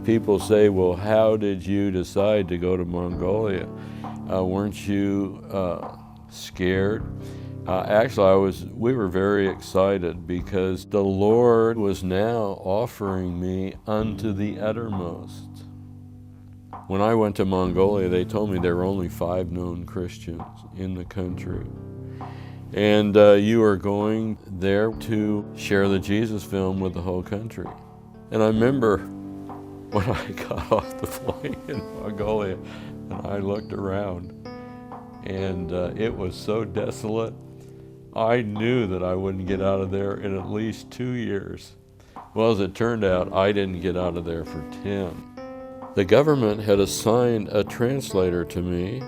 people say, well, how did you decide to go to Mongolia? Weren't you scared? Actually, we were very excited because the Lord was now offering me unto the uttermost. When I went to Mongolia, they told me there were only 5 known Christians in the country. And you are going there to share the Jesus film with the whole country. And I remember when I got off the plane in Mongolia and I looked around, and it was so desolate. I knew that I wouldn't get out of there in at least 2 years. Well, as it turned out, I didn't get out of there for 10. The government had assigned a translator to me,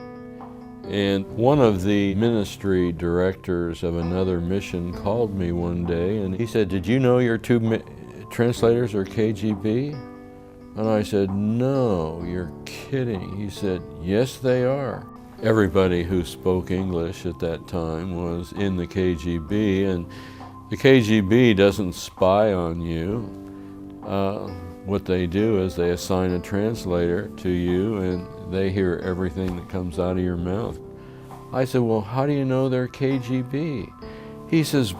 and one of the ministry directors of another mission called me one day, and he said, "Did you know your 2 translators are KGB?" And I said, "No, you're kidding." He said, "Yes, they are." Everybody who spoke English at that time was in the KGB, and the KGB doesn't spy on you. What they do is they assign a translator to you, and they hear everything that comes out of your mouth. I said, "Well, how do you know they're KGB?" He says,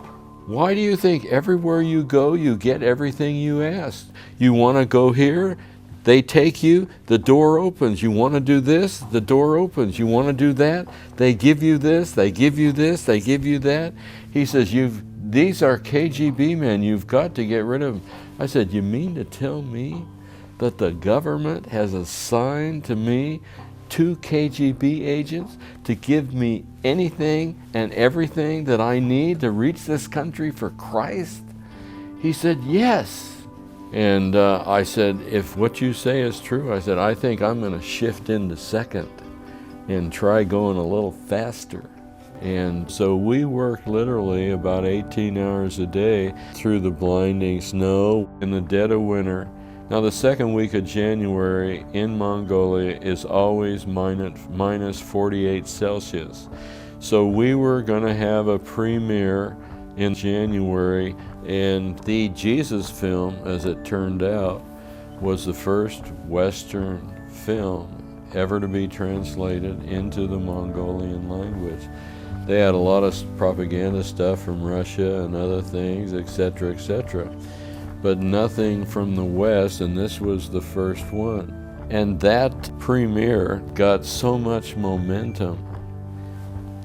"Why do you think everywhere you go, you get everything you ask? You want to go here? They take you, the door opens. You want to do this, the door opens. You want to do that, they give you this, they give you this, they give you that." He says, "These are KGB men, you've got to get rid of them." I said, "You mean to tell me that the government has assigned to me 2 KGB agents to give me anything and everything that I need to reach this country for Christ?" He said, "Yes." And I said, "If what you say is true," I said, "I think I'm going to shift into second and try going a little faster." And so we worked literally about 18 hours a day through the blinding snow in the dead of winter. Now the second week of January in Mongolia is always minus 48 Celsius. So we were going to have a premiere in January, and the Jesus film, as it turned out, was the first Western film ever to be translated into the Mongolian language. They had a lot of propaganda stuff from Russia and other things, etc., but nothing from the West, and this was the first one. And that premiere got so much momentum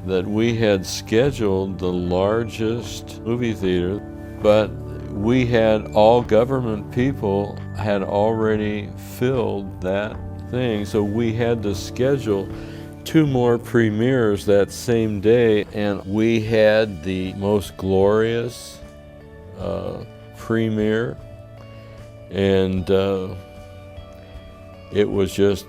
that we had scheduled the largest movie theater, but we had all government people had already filled that thing, so we had to schedule 2 more premieres that same day, and we had the most glorious premiere, and it was just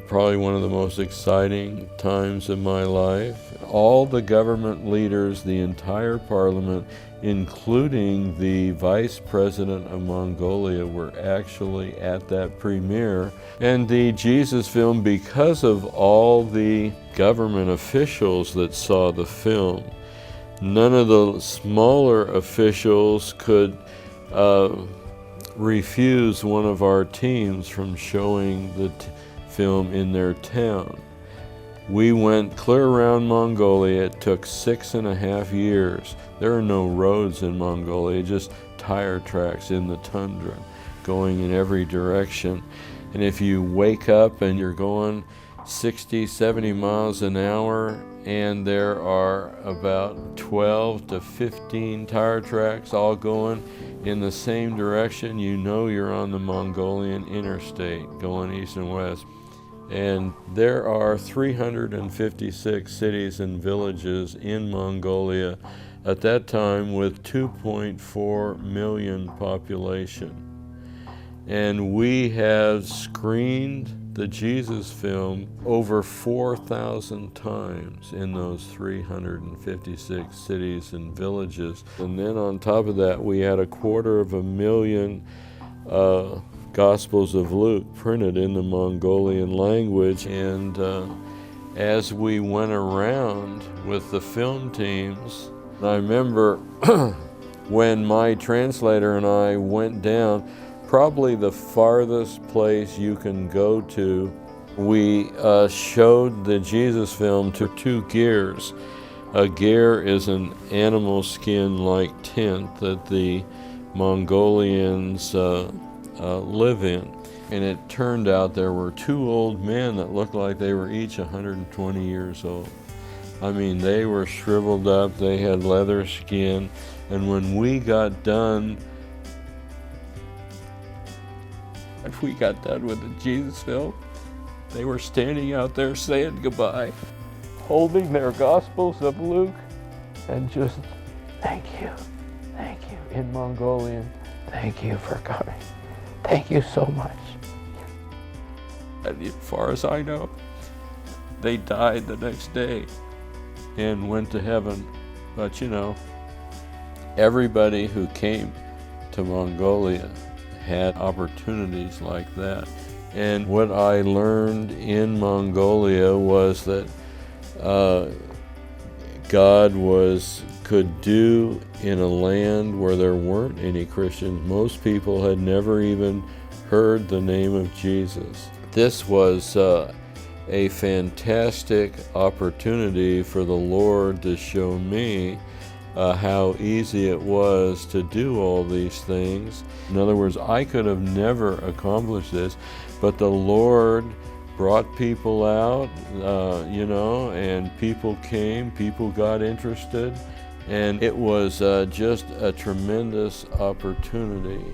probably one of the most exciting times of my life. All the government leaders, the entire parliament, including the vice president of Mongolia, were actually at that premiere. And the Jesus film, because of all the government officials that saw the film, none of the smaller officials could refuse one of our teams from showing the film in their town. We went clear around Mongolia. It took 6.5 years. There are no roads in Mongolia, just tire tracks in the tundra going in every direction. And if you wake up and you're going 60, 70 miles an hour, and there are about 12 to 15 tire tracks all going in the same direction, you know you're on the Mongolian interstate going east and west. And there are 356 cities and villages in Mongolia at that time with 2.4 million population. And we have screened the Jesus film over 4,000 times in those 356 cities and villages. And then on top of that, we had 250,000 Gospels of Luke printed in the Mongolian language. And as we went around with the film teams, I remember when my translator and I went down, probably the farthest place you can go to. We showed the Jesus film to 2 gears. A gear is an animal skin-like tent that the Mongolians live in. And it turned out there were 2 old men that looked like they were each 120 years old. I mean, they were shriveled up, they had leather skin, and when we got done with the Jesus film, they were standing out there saying goodbye, holding their Gospels of Luke, and just, thank you, in Mongolian, thank you for coming, thank you so much. And as far as I know, they died the next day and went to heaven. But you know, everybody who came to Mongolia had opportunities like that. And what I learned in Mongolia was that God could do in a land where there weren't any Christians. Most people had never even heard the name of Jesus. This was a fantastic opportunity for the Lord to show me how easy it was to do all these things. In other words, I could have never accomplished this, but the Lord brought people out, and people came, people got interested, and it was just a tremendous opportunity.